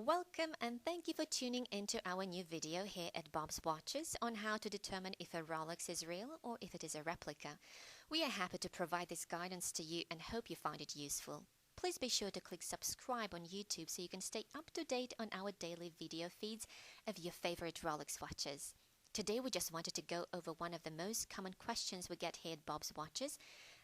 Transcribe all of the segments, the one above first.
Welcome and thank you for tuning into our new video here at Bob's Watches on how to determine if a Rolex is real or if it is a replica. We are happy to provide this guidance to you and hope you find it useful. Please be sure to click subscribe on YouTube so you can stay up to date on our daily video feeds of your favorite Rolex watches. Today we just wanted to go over one of the most common questions we get here at Bob's Watches,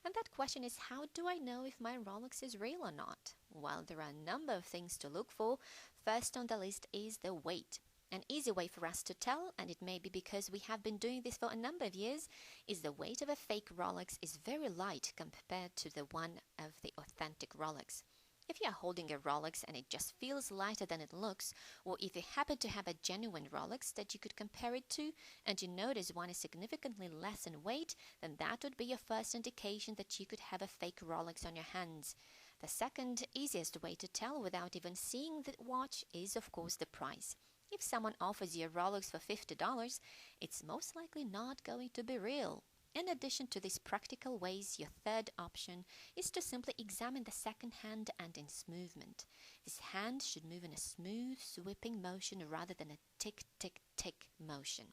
and that question is, how do I know if my Rolex is real or not? Well, there are a number of things to look for. First on the list is the weight. An easy way for us to tell, and it may be because we have been doing this for a number of years, is the weight of a fake Rolex is very light compared to the one of the authentic Rolex. If you are holding a Rolex and it just feels lighter than it looks, or if you happen to have a genuine Rolex that you could compare it to, and you notice one is significantly less in weight, then that would be your first indication that you could have a fake Rolex on your hands. The second, easiest way to tell without even seeing the watch is, of course, the price. If someone offers you a Rolex for $50, it's most likely not going to be real. In addition to these practical ways, your third option is to simply examine the second hand and its movement. This hand should move in a smooth, sweeping motion rather than a tick, tick, tick motion.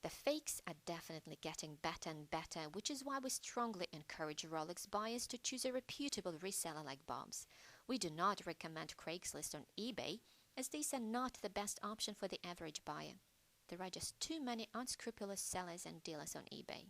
The fakes are definitely getting better and better, which is why we strongly encourage Rolex buyers to choose a reputable reseller like Bob's. We do not recommend Craigslist on eBay, as these are not the best option for the average buyer. There are just too many unscrupulous sellers and dealers on eBay.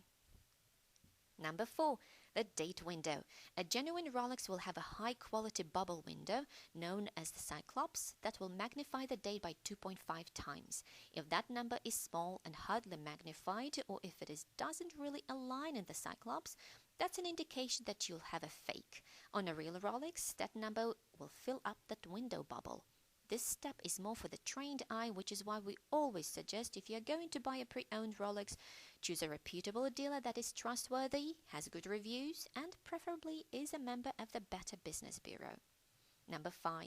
Number 4, the date window. A genuine Rolex will have a high-quality bubble window, known as the Cyclops, that will magnify the date by 2.5 times. If that number is small and hardly magnified, or if doesn't really align in the Cyclops, that's an indication that you'll have a fake. On a real Rolex, that number will fill up that window bubble. This step is more for the trained eye, which is why we always suggest, if you're going to buy a pre-owned Rolex, choose a reputable dealer that is trustworthy, has good reviews, and preferably is a member of the Better Business Bureau. Number 5,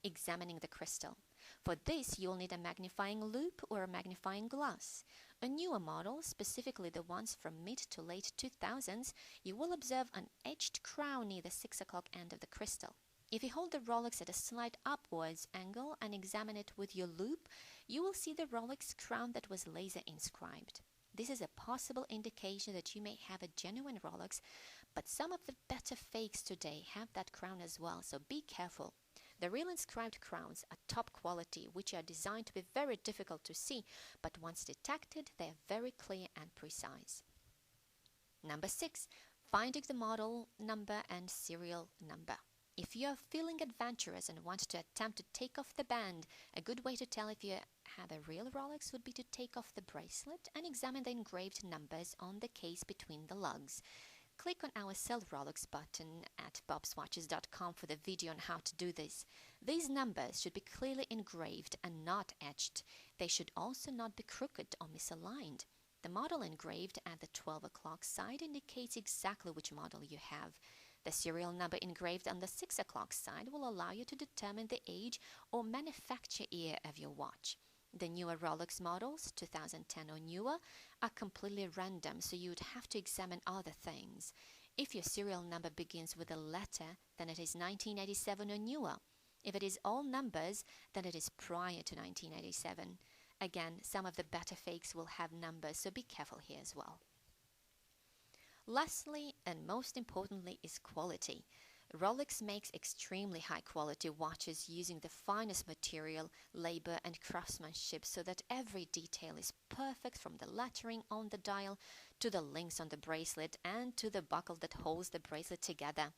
examining the crystal. For this, you'll need a magnifying loupe or a magnifying glass. On newer models, specifically the ones from mid to late 2000s, you will observe an edged crown near the 6 o'clock end of the crystal. If you hold the Rolex at a slight upwards angle and examine it with your loupe, you will see the Rolex crown that was laser inscribed. This is a possible indication that you may have a genuine Rolex, but some of the better fakes today have that crown as well, so be careful. The real inscribed crowns are top quality, which are designed to be very difficult to see, but once detected, they are very clear and precise. Number 6, finding the model number and serial number. If you are feeling adventurous and want to attempt to take off the band, a good way to tell if you have a real Rolex would be to take off the bracelet and examine the engraved numbers on the case between the lugs. Click on our Sell Rolex button at bobswatches.com for the video on how to do this. These numbers should be clearly engraved and not etched. They should also not be crooked or misaligned. The model engraved at the 12 o'clock side indicates exactly which model you have. The serial number engraved on the 6 o'clock side will allow you to determine the age or manufacture year of your watch. The newer Rolex models, 2010 or newer, are completely random, so you would have to examine other things. If your serial number begins with a letter, then it is 1987 or newer. If it is all numbers, then it is prior to 1987. Again, some of the better fakes will have numbers, so be careful here as well. Lastly, and most importantly, is quality. Rolex makes extremely high-quality watches using the finest material, labor, and craftsmanship so that every detail is perfect, from the lettering on the dial to the links on the bracelet and to the buckle that holds the bracelet together.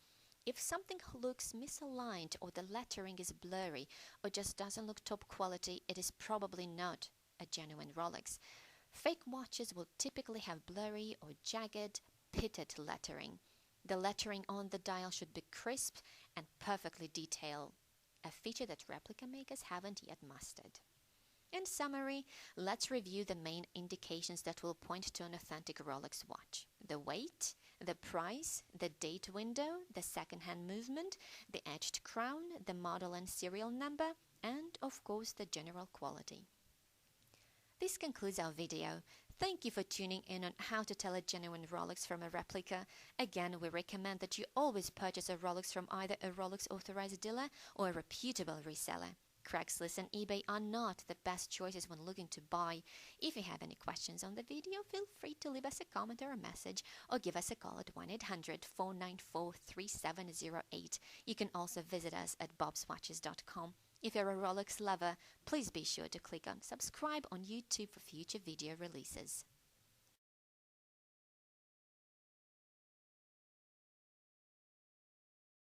If something looks misaligned or the lettering is blurry or just doesn't look top quality, it is probably not a genuine Rolex. Fake watches will typically have blurry or jagged, pitted lettering. The lettering on the dial should be crisp and perfectly detailed, a feature that replica makers haven't yet mastered. In summary, let's review the main indications that will point to an authentic Rolex watch: the weight, the price, the date window, the second-hand movement, the edged crown, the model and serial number, and of course the general quality. This concludes our video. Thank you for tuning in on how to tell a genuine Rolex from a replica. Again, we recommend that you always purchase a Rolex from either a Rolex authorized dealer or a reputable reseller. Craigslist and eBay are not the best choices when looking to buy. If you have any questions on the video, feel free to leave us a comment or a message or give us a call at 1-800-494-3708. You can also visit us at bobswatches.com. If you're a Rolex lover, please be sure to click on subscribe on YouTube for future video releases.